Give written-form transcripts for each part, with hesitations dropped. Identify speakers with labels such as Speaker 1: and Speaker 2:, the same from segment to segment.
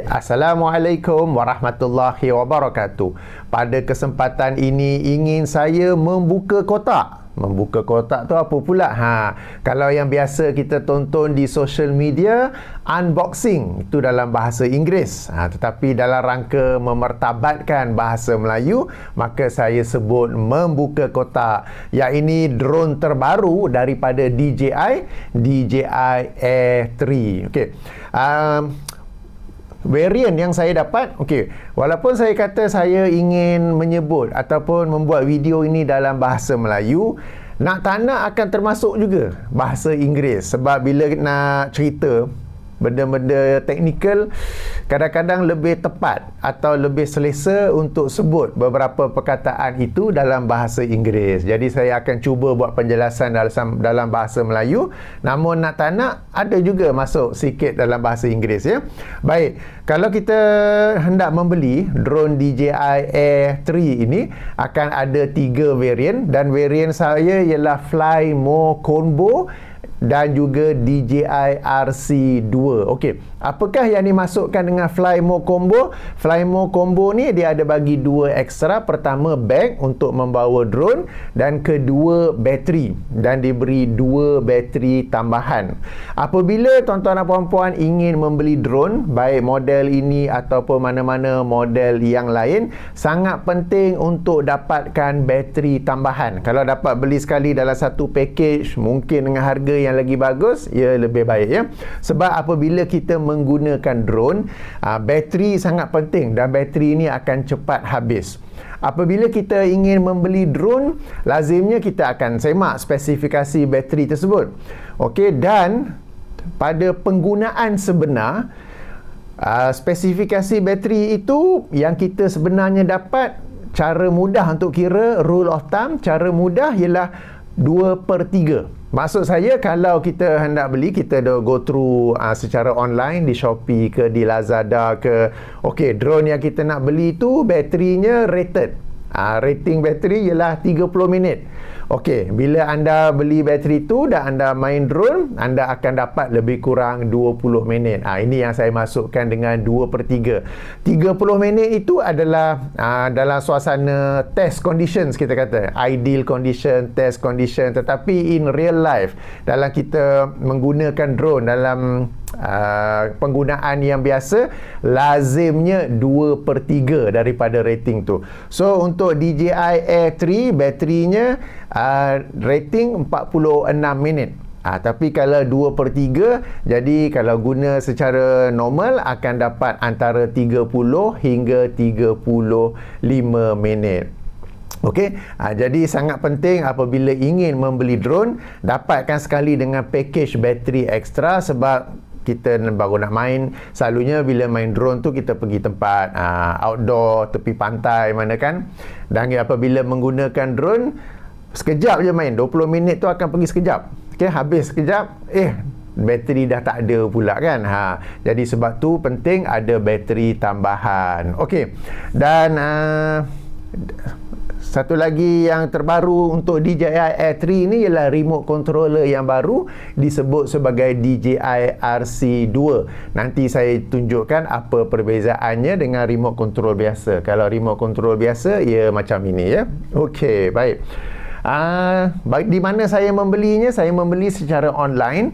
Speaker 1: Assalamualaikum warahmatullahi wabarakatuh. Pada kesempatan ini ingin saya membuka kotak. Membuka kotak tu apa pula? Kalau yang biasa kita tonton di social media, unboxing itu dalam bahasa Inggeris. Tetapi dalam rangka memertabatkan bahasa Melayu, maka saya sebut membuka kotak. Yang ini drone terbaru daripada DJI Air 3. Okey. Variant yang saya dapat, walaupun saya kata saya ingin menyebut ataupun membuat video ini dalam bahasa Melayu, nak tak nak akan termasuk juga bahasa Inggeris. Sebab bila nak cerita benda-benda teknikal, kadang-kadang lebih tepat atau lebih selesa untuk sebut beberapa perkataan itu dalam bahasa Inggeris. Jadi saya akan cuba buat penjelasan dalam bahasa Melayu, namun nak tak nak ada juga masuk sikit dalam bahasa Inggeris, ya. Baik, kalau kita hendak membeli drone DJI Air 3 ini, akan ada 3 variant, dan variant saya ialah Fly More Combo dan juga DJI RC2. Okey, apakah yang dimasukkan dengan Fly More Combo? Fly More Combo ni dia ada bagi 2 ekstra. Pertama, bag untuk membawa drone, dan kedua, bateri, dan diberi 2 bateri tambahan. Apabila tuan-tuan dan puan-puan ingin membeli drone, baik model ini ataupun mana-mana model yang lain, sangat penting untuk dapatkan bateri tambahan. Kalau dapat beli sekali dalam satu package, mungkin dengan harga yang lagi bagus, ya lebih baik, ya. Sebab apabila kita menggunakan drone, bateri sangat penting, dan bateri ini akan cepat habis. Apabila kita ingin membeli drone, lazimnya kita akan semak spesifikasi bateri tersebut. Okey, dan pada penggunaan sebenar, spesifikasi bateri itu yang kita sebenarnya dapat, cara mudah untuk kira, rule of thumb, cara mudah ialah 2/3. Maksud saya, kalau kita hendak beli, kita dah go through secara online di Shopee ke, di Lazada ke. Okey, drone yang kita nak beli tu baterinya rated. Rating bateri ialah 30 minit. Okey, bila anda beli bateri tu dan anda main drone, anda akan dapat lebih kurang 20 minit. Ini yang saya masukkan dengan 2/3. 30 minit itu adalah dalam suasana test conditions, kita kata. Ideal condition, test condition. Tetapi in real life, dalam kita menggunakan drone dalam penggunaan yang biasa, lazimnya 2/3 daripada rating tu. So untuk DJI Air 3, baterinya rating 46 minit. Tapi kalau 2/3, jadi kalau guna secara normal akan dapat antara 30 hingga 35 minit. Okey, jadi sangat penting apabila ingin membeli drone, dapatkan sekali dengan package bateri ekstra. Sebab kita baru nak main, selalunya bila main drone tu kita pergi tempat outdoor, tepi pantai mana kan, dan apabila menggunakan drone, sekejap je main, 20 minit tu akan pergi sekejap. Okey, habis sekejap, bateri dah tak ada pula kan. Jadi sebab tu penting ada bateri tambahan. Okey, dan satu lagi yang terbaru untuk DJI Air 3 ni ialah remote controller yang baru, disebut sebagai DJI RC2. Nanti saya tunjukkan apa perbezaannya dengan remote control biasa. Kalau remote control biasa, ia macam ini, ya. Okey, baik. Di mana saya membelinya? Saya membeli secara online.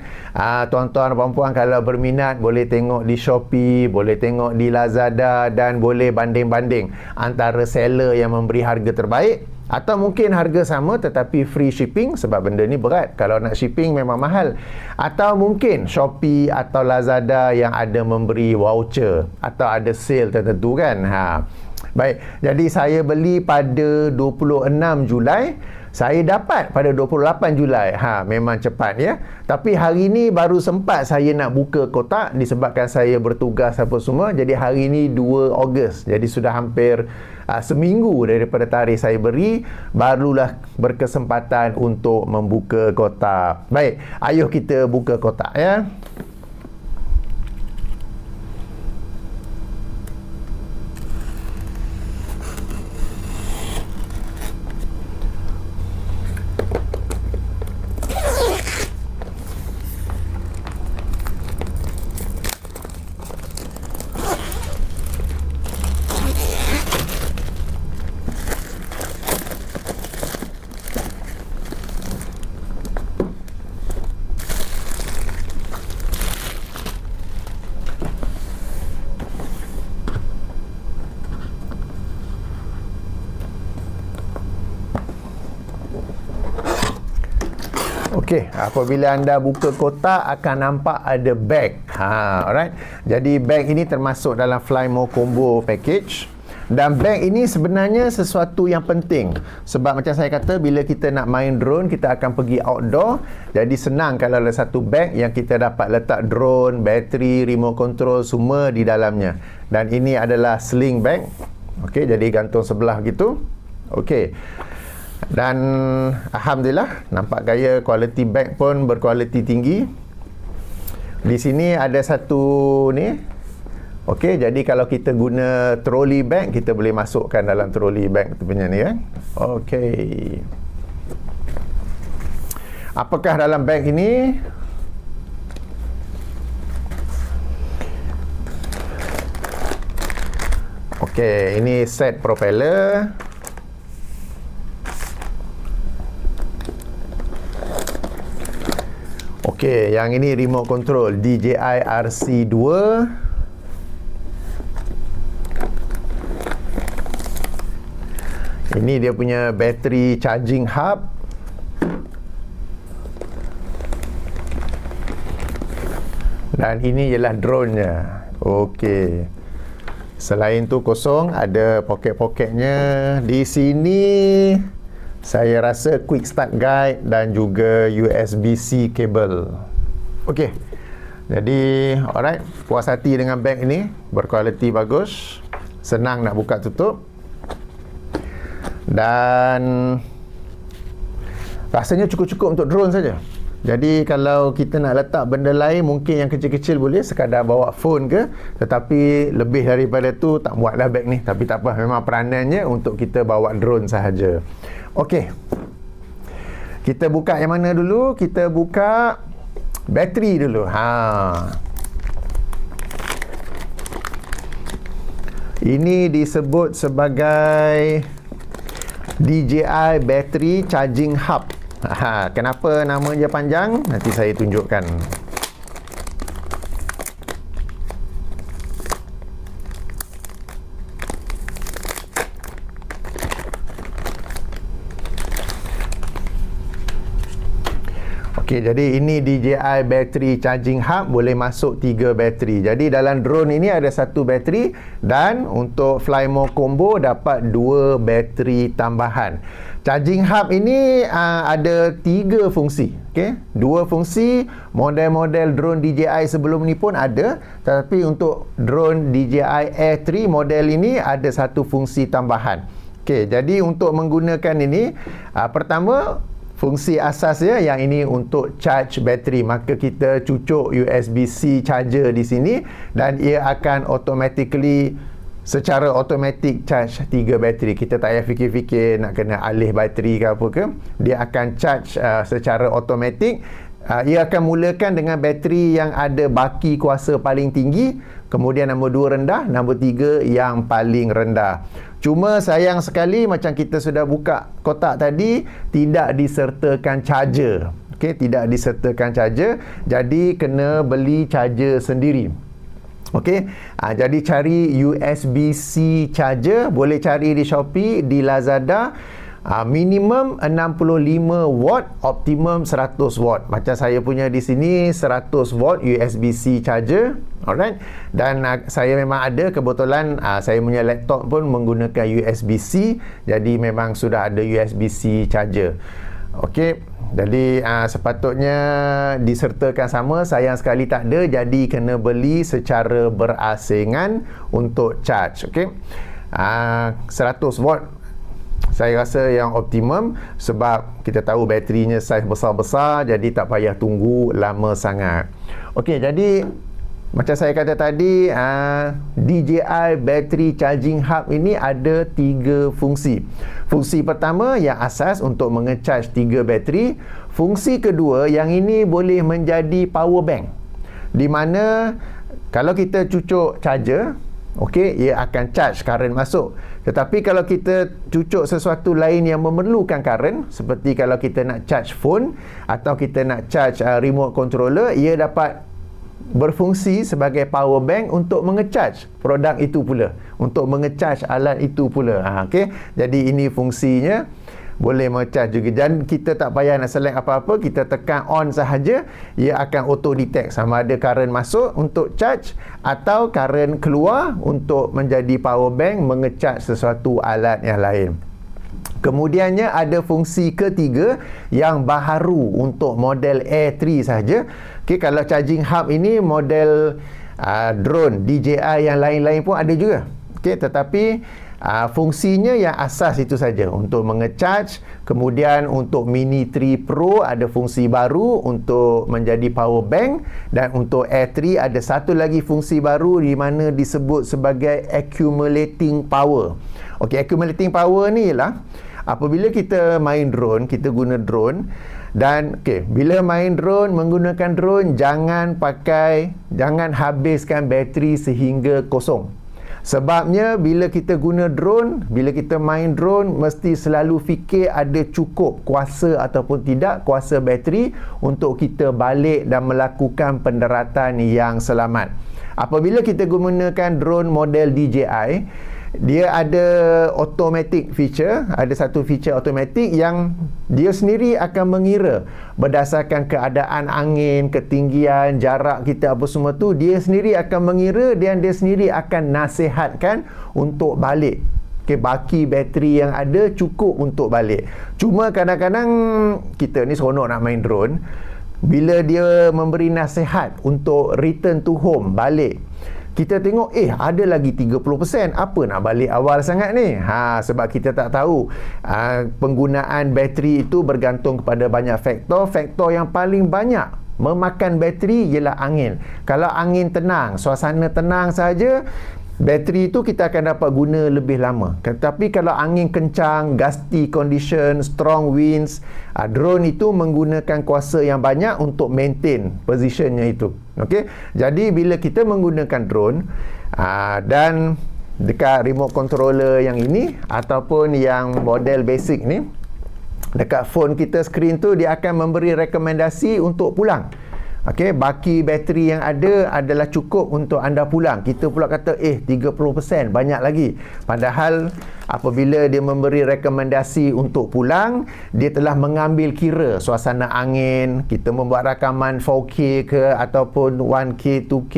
Speaker 1: Tuan-tuan dan puan-puan kalau berminat, boleh tengok di Shopee, boleh tengok di Lazada, dan boleh banding-banding antara seller yang memberi harga terbaik, atau mungkin harga sama tetapi free shipping, sebab benda ni berat, kalau nak shipping memang mahal. Atau mungkin Shopee atau Lazada yang ada memberi voucher atau ada sale tertentu kan. Baik, jadi saya beli pada 26 Julai. Saya dapat pada 28 Julai. Memang cepat, ya. Tapi hari ni baru sempat saya nak buka kotak disebabkan saya bertugas apa semua. Jadi hari ni 2 Ogos. Jadi sudah hampir seminggu daripada tarikh saya beri, barulah berkesempatan untuk membuka kotak. Baik, ayuh kita buka kotak, ya. Okey, apabila anda buka kotak akan nampak ada bag. Alright. Jadi bag ini termasuk dalam Flymo Combo Package. Dan bag ini sebenarnya sesuatu yang penting. Sebab macam saya kata, bila kita nak main drone, kita akan pergi outdoor. Jadi senang kalau ada satu bag yang kita dapat letak drone, bateri, remote control semua di dalamnya. Dan ini adalah sling bag. Okey, jadi gantung sebelah gitu. Okey. Dan alhamdulillah, nampak gaya quality bag pun berkualiti tinggi. Di sini ada satu ni. Okey, jadi kalau kita guna trolley bag, kita boleh masukkan dalam trolley bag tu punya ni kan. Okey. Apakah dalam bag ini? Okey, ini set propeller. Okey, yang ini remote control DJI RC2. Ini dia punya battery charging hub. Dan ini ialah drone-nya. Okey. Selain tu kosong, ada poket-poketnya. Di sini saya rasa quick start guide dan juga USB-C kabel. Okey. Jadi, alright, puas hati dengan bag ini, berkualiti bagus, senang nak buka tutup. Dan rasanya cukup-cukup untuk drone saja. Jadi kalau kita nak letak benda lain, mungkin yang kecil-kecil boleh sekadar bawa phone ke, tetapi lebih daripada tu tak buatlah bag ni. Tapi tak apa, memang peranannya untuk kita bawa drone sahaja. Okey. Kita buka yang mana dulu? Kita buka bateri dulu. Ini disebut sebagai DJI Battery Charging Hub. Kenapa nama dia panjang? Nanti saya tunjukkan. Okey, jadi ini DJI Battery Charging Hub, boleh masuk 3 bateri. Jadi dalam drone ini ada 1 bateri dan untuk Flymo Combo dapat 2 bateri tambahan. Charging Hub ini ada 3 fungsi. Okey, 2 fungsi. Model-model drone DJI sebelum ni pun ada, tetapi untuk drone DJI Air 3 model ini ada 1 fungsi tambahan. Okey, jadi untuk menggunakan ini, pertama fungsi asas dia yang ini untuk charge bateri, maka kita cucuk USB-C charger di sini dan ia akan automatically secara automatic charge 3 bateri. Kita tak payah fikir-fikir nak kena alih bateri ke apa ke, dia akan charge secara automatic. Ia akan mulakan dengan bateri yang ada baki kuasa paling tinggi, kemudian nombor 2 rendah, nombor 3 yang paling rendah. Cuma sayang sekali, macam kita sudah buka kotak tadi, tidak disertakan charger. Okey, tidak disertakan charger, jadi kena beli charger sendiri. Okey, jadi cari USB-C charger, boleh cari di Shopee, di Lazada. Minimum 65 watt, optimum 100 watt. Macam saya punya di sini 100 watt USB-C charger. Alright. Dan saya memang ada, kebetulan saya punya laptop pun menggunakan USB-C, jadi memang sudah ada USB-C charger. Okey. Jadi sepatutnya disertakan sama, sayang sekali tak ada, jadi kena beli secara berasingan untuk charge. Okey. 100 watt saya rasa yang optimum, sebab kita tahu baterinya saiz besar-besar, jadi tak payah tunggu lama sangat. Okey, jadi macam saya kata tadi, DJI Battery Charging Hub ini ada 3 fungsi. Fungsi pertama yang asas untuk mengecharge 3 bateri. Fungsi kedua yang ini boleh menjadi power bank, di mana kalau kita cucuk charger, okey, ia akan charge, current masuk. Tetapi kalau kita cucuk sesuatu lain yang memerlukan current, seperti kalau kita nak charge phone atau kita nak charge remote controller, ia dapat berfungsi sebagai power bank untuk mengecharge produk itu pula, untuk mengecharge alat itu pula. Okey, jadi ini fungsinya. boleh charge juga. Dan kita tak payah nak select apa-apa, kita tekan on sahaja, ia akan auto detect sama ada current masuk untuk charge atau current keluar untuk menjadi power bank mengecharge sesuatu alat yang lain. Kemudiannya ada fungsi ketiga yang baharu untuk model Air 3 sahaja. Okey, kalau charging hub ini model drone DJI yang lain-lain pun ada juga. Okey, tetapi fungsinya yang asas itu saja untuk mengecharge. Kemudian untuk Mini 3 Pro ada fungsi baru untuk menjadi power bank, dan untuk Air 3 ada satu lagi fungsi baru di mana disebut sebagai accumulating power. Okey, accumulating power ni ialah apabila kita main drone, kita guna drone, dan bila main drone, menggunakan drone, jangan habiskan bateri sehingga kosong. Sebabnya bila kita guna drone, bila kita main drone, mesti selalu fikir ada cukup kuasa ataupun tidak kuasa bateri untuk kita balik dan melakukan pendaratan yang selamat. Apabila kita gunakan drone model DJI, dia ada automatic feature, ada satu feature automatic yang dia sendiri akan mengira berdasarkan keadaan angin, ketinggian, jarak kita apa semua tu, dia sendiri akan mengira dan dia sendiri akan nasihatkan untuk balik. Baki bateri yang ada cukup untuk balik. Cuma kadang-kadang kita ni seronok nak main drone, bila dia memberi nasihat untuk return to home, balik, kita tengok ada lagi 30%, apa nak balik awal sangat ni. Sebab kita tak tahu penggunaan bateri itu bergantung kepada banyak faktor. Faktor yang paling banyak memakan bateri ialah angin. Kalau angin tenang, suasana tenang saja, bateri itu kita akan dapat guna lebih lama. Tetapi kalau angin kencang, gusty condition, strong winds, drone itu menggunakan kuasa yang banyak untuk maintain positionnya itu. Okey, jadi bila kita menggunakan drone dan dekat remote controller yang ini ataupun yang model basic ni, dekat phone kita, screen tu dia akan memberi rekomendasi untuk pulang. Okey, baki bateri yang ada adalah cukup untuk anda pulang. Kita pula kata 30%, banyak lagi. Padahal apabila dia memberi rekomendasi untuk pulang, dia telah mengambil kira suasana angin, kita membuat rakaman 4K ke ataupun 1K, 2K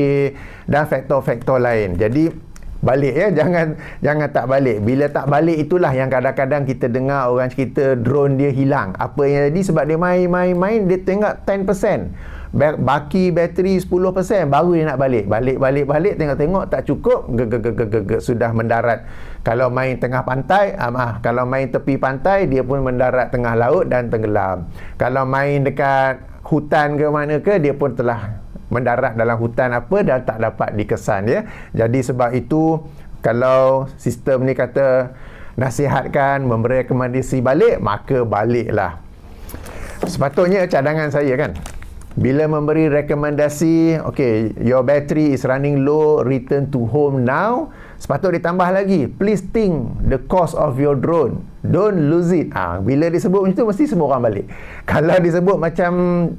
Speaker 1: dan faktor-faktor lain. Jadi balik ya, jangan tak balik. Bila tak balik itulah yang kadang-kadang kita dengar orang cerita drone dia hilang. Apa yang jadi? Sebab dia main, dia tengok 10%. Baki bateri 10%, baru dia nak balik, tengok tak cukup, sudah mendarat. Kalau main tengah pantai, kalau main tepi pantai, dia pun mendarat tengah laut dan tenggelam. Kalau main dekat hutan ke mana ke, dia pun telah mendarat dalam hutan apa dan tak dapat dikesan ya. Jadi sebab itu, kalau sistem ni kata nasihatkan, memberi rekomendasi balik, maka baliklah. Sepatutnya cadangan saya kan, bila memberi rekomendasi, your battery is running low, return to home now, sepatutnya ditambah lagi, please think the cost of your drone, don't lose it. Bila disebut macam tu, mesti semua orang balik. Kalau disebut macam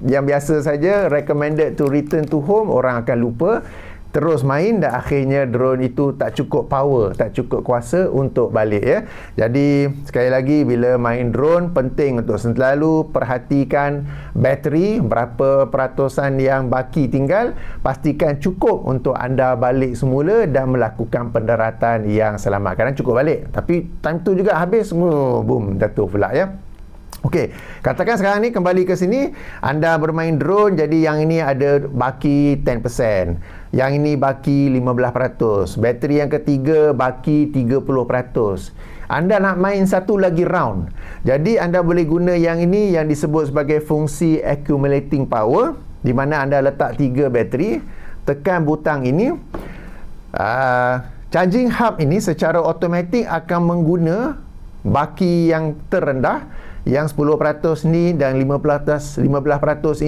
Speaker 1: yang biasa saja, recommended to return to home, orang akan lupa, terus main dan akhirnya drone itu tak cukup power, tak cukup kuasa untuk balik ya. Jadi sekali lagi, bila main drone, penting untuk selalu perhatikan bateri, berapa peratusan yang baki tinggal, pastikan cukup untuk anda balik semula dan melakukan pendaratan yang selamat. Kadang cukup balik, tapi time tu juga habis, boom, jatuh pula ya. Okey, katakan sekarang ni kembali ke sini, anda bermain drone, jadi yang ini ada baki 10%, yang ini baki 15%, bateri yang ketiga baki 30%. Anda nak main satu lagi round, jadi anda boleh guna yang ini yang disebut sebagai fungsi accumulating power, di mana anda letak 3 bateri, tekan butang ini, charging hub ini secara automatik akan mengguna baki yang terendah, yang 10% ni dan 15%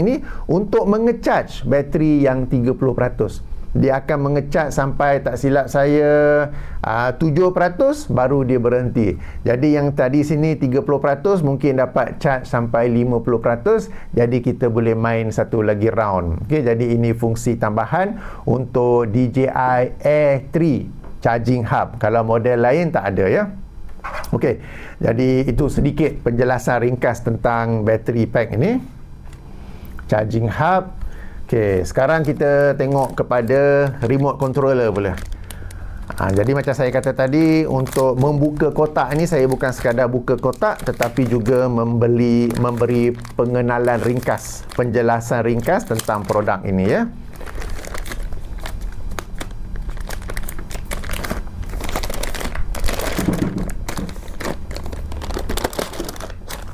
Speaker 1: ini untuk mengecharge bateri yang 30%. Dia akan mengecharge sampai, tak silap saya, 7%, baru dia berhenti. Jadi yang tadi sini 30% mungkin dapat charge sampai 50%, jadi kita boleh main satu lagi round. Okey, jadi ini fungsi tambahan untuk DJI Air 3 charging hub. Kalau model lain tak ada ya. Okey, jadi itu sedikit penjelasan ringkas tentang battery pack ini. Charging hub. Okey, sekarang kita tengok kepada remote controller pula. Jadi macam saya kata tadi, untuk membuka kotak ni saya bukan sekadar buka kotak, tetapi juga memberi pengenalan ringkas, penjelasan ringkas tentang produk ini ya.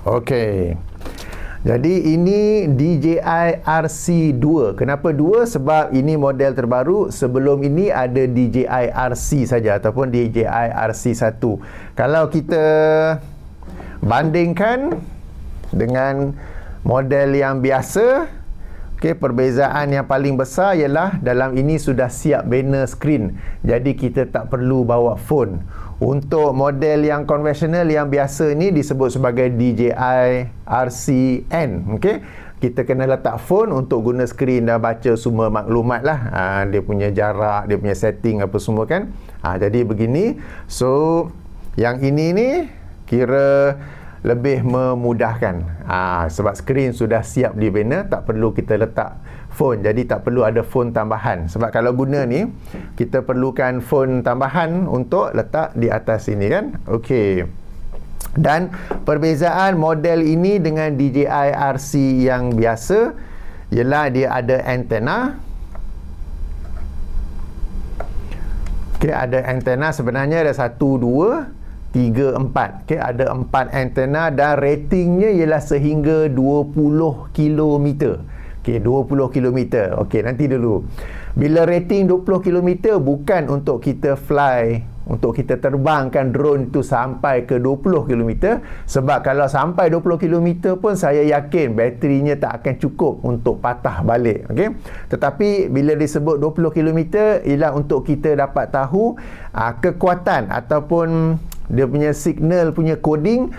Speaker 1: Okey. Jadi ini DJI RC2. Kenapa 2? Sebab ini model terbaru. Sebelum ini ada DJI RC saja ataupun DJI RC1. Kalau kita bandingkan dengan model yang biasa, okey, perbezaan yang paling besar ialah dalam ini sudah siap banner screen. Jadi kita tak perlu bawa phone. Untuk model yang konvensional yang biasa ni disebut sebagai DJI RCN, okey. Kita kena letak phone untuk guna skrin dan baca semua maklumat lah. Dia punya jarak, dia punya setting apa semua kan. Jadi begini. So yang ini ni kira lebih memudahkan. Sebab skrin sudah siap di banner, tak perlu kita letak phone. Jadi tak perlu ada phone tambahan. Sebab kalau guna ni, kita perlukan phone tambahan untuk letak di atas sini kan. Okey. Dan perbezaan model ini dengan DJI RC yang biasa ialah dia ada antena. Okey, ada antena sebenarnya ada 1, 2, 3, 4. Okey, ada 4 antena dan ratingnya ialah sehingga 20 km. Okey, 20 km. Okey, nanti dulu. Bila rating 20 km bukan untuk kita fly, untuk kita terbangkan drone itu sampai ke 20 km. Sebab kalau sampai 20 km pun saya yakin baterinya tak akan cukup untuk patah balik. Okey. Tetapi bila disebut 20 km ialah untuk kita dapat tahu kekuatan ataupun dia punya signal punya coding,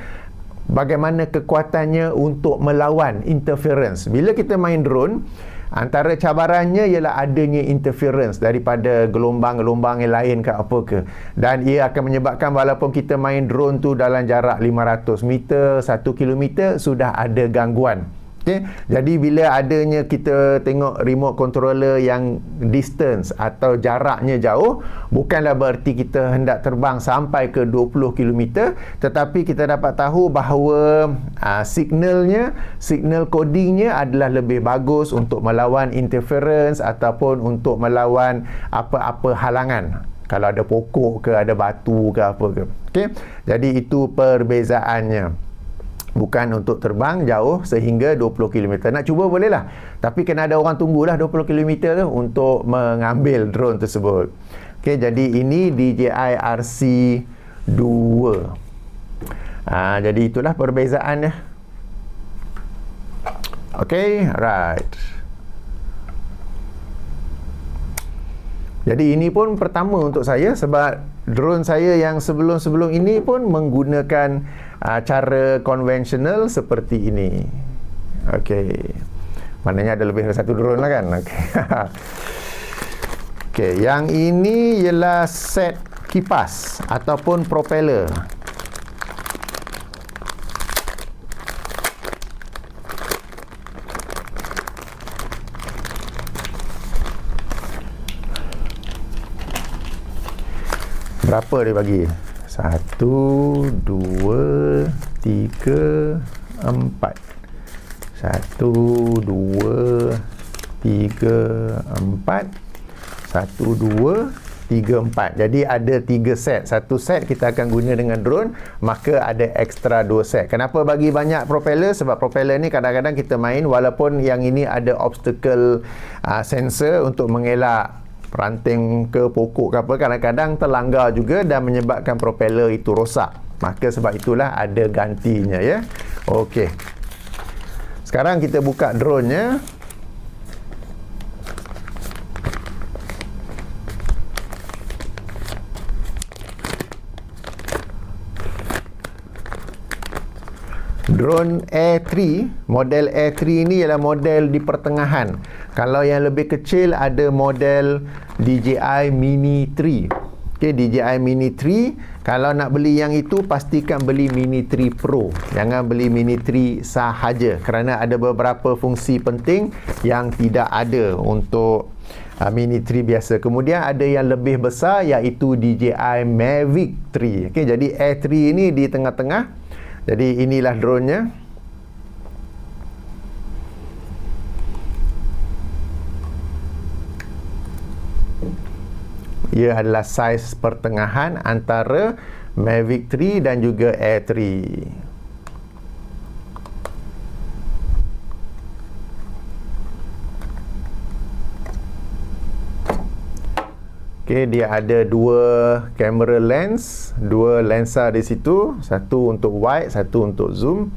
Speaker 1: bagaimana kekuatannya untuk melawan interference. Bila kita main drone, antara cabarannya ialah adanya interference daripada gelombang-gelombang yang lain ke apa ke. Dan ia akan menyebabkan walaupun kita main drone tu dalam jarak 500 meter, 1 kilometer, sudah ada gangguan. Okay? Jadi bila adanya kita tengok remote controller yang distance atau jaraknya jauh, bukanlah berarti kita hendak terbang sampai ke 20 km, tetapi kita dapat tahu bahawa signal codingnya adalah lebih bagus untuk melawan interference ataupun untuk melawan apa-apa halangan. Kalau ada pokok ke, ada batu ke apa ke. Okay? Jadi itu perbezaannya. Bukan untuk terbang jauh sehingga 20 km. Nak cuba bolehlah. Tapi kena ada orang tunggulah 20 km tu untuk mengambil drone tersebut. Okey, jadi ini DJI RC2. Jadi itulah perbezaannya. Okey, right. Jadi ini pun pertama untuk saya sebab drone saya yang sebelum-sebelum ini pun menggunakan cara konvensional seperti ini. Okey. Maknanya ada lebih dari satu drone lah kan. Okey. Okey, yang ini ialah set kipas ataupun propeller. Berapa dia bagi? 1, 2, 3, 4. 1, 2, 3, 4. 1, 2, 3, 4. Jadi ada 3 set. Satu set kita akan guna dengan drone, maka ada ekstra 2 set. Kenapa bagi banyak propeller? Sebab propeller ni kadang-kadang kita main walaupun yang ini ada obstacle sensor untuk mengelak ranting ke pokok ke apa, kadang-kadang terlanggar juga dan menyebabkan propeller itu rosak. Maka sebab itulah ada gantinya ya. Okey. Sekarang kita buka drone-nya. Drone Air 3, model Air 3 ni ialah model di pertengahan. Kalau yang lebih kecil ada model DJI Mini 3. Okay, DJI Mini 3. Kalau nak beli yang itu, pastikan beli Mini 3 Pro. Jangan beli Mini 3 sahaja, kerana ada beberapa fungsi penting yang tidak ada untuk Mini 3 biasa. Kemudian ada yang lebih besar, iaitu DJI Mavic 3. Okay, jadi Air 3 ini di tengah-tengah. Jadi inilah drone-nya. Ia adalah saiz pertengahan antara Mavic 3 dan juga Air 3. Okey, dia ada dua kamera lens, dua lensa di situ, satu untuk wide, satu untuk zoom.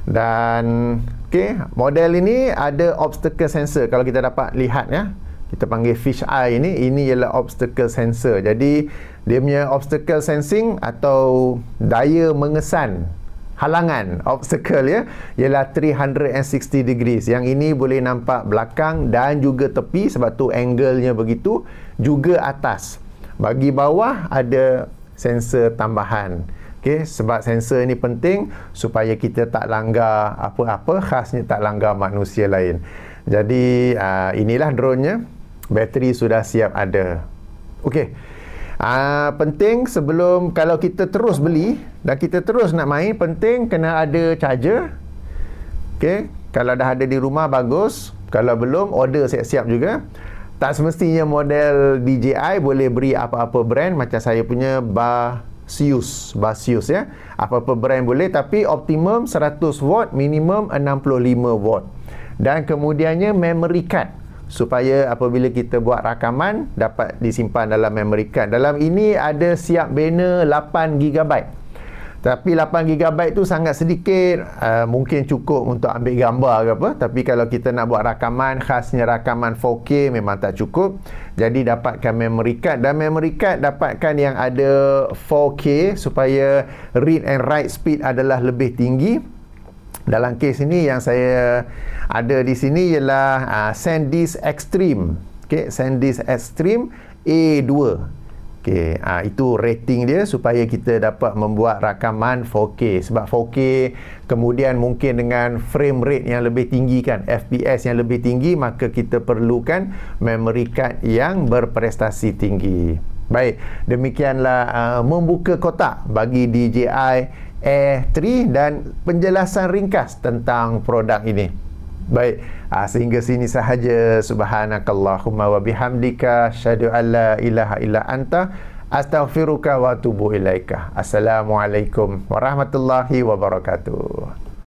Speaker 1: Dan okey, model ini ada obstacle sensor. Kalau kita dapat lihat ya, kita panggil fish eye ini ialah obstacle sensor. Jadi dia punya obstacle sensing atau daya mengesan halangan obstacle ya, ialah 360 degrees. Yang ini boleh nampak belakang dan juga tepi, sebab tu angle-nya begitu, juga atas. Bagi bawah ada sensor tambahan. Okey, sebab sensor ini penting supaya kita tak langgar apa-apa, khasnya tak langgar manusia lain. Jadi inilah drone-nya. Bateri sudah siap ada. Okey. Penting sebelum, kalau kita terus beli dan kita terus nak main, penting kena ada charger. Okey. Kalau dah ada di rumah bagus. Kalau belum, order siap-siap juga. Tak semestinya model DJI boleh beri apa-apa brand. Macam saya punya Basius ya. Apa-apa brand boleh, tapi optimum 100 watt, minimum 65 watt. Dan kemudiannya memory card, supaya apabila kita buat rakaman dapat disimpan dalam memory card. Dalam ini ada siap bina 8GB. Tapi 8GB tu sangat sedikit, mungkin cukup untuk ambil gambar ke apa. Tapi kalau kita nak buat rakaman, khasnya rakaman 4K, memang tak cukup. Jadi dapatkan memory card, dan memory card dapatkan yang ada 4K supaya read and write speed adalah lebih tinggi. Dalam kes ini yang saya ada di sini ialah SanDisk Extreme. Okey, SanDisk Extreme A2. Okey, itu rating dia supaya kita dapat membuat rakaman 4K. Sebab 4K kemudian mungkin dengan frame rate yang lebih tinggi kan, FPS yang lebih tinggi, maka kita perlukan memory card yang berprestasi tinggi. Baik, demikianlah membuka kotak bagi DJI Air 3 dan penjelasan ringkas tentang produk ini. Baik, sehingga sini sahaja. Subhanakallahumma wa bihamdika, asyhadu an la ilaha illa anta, astaghfiruka wa atubu ilaika. Assalamualaikum warahmatullahi wabarakatuh.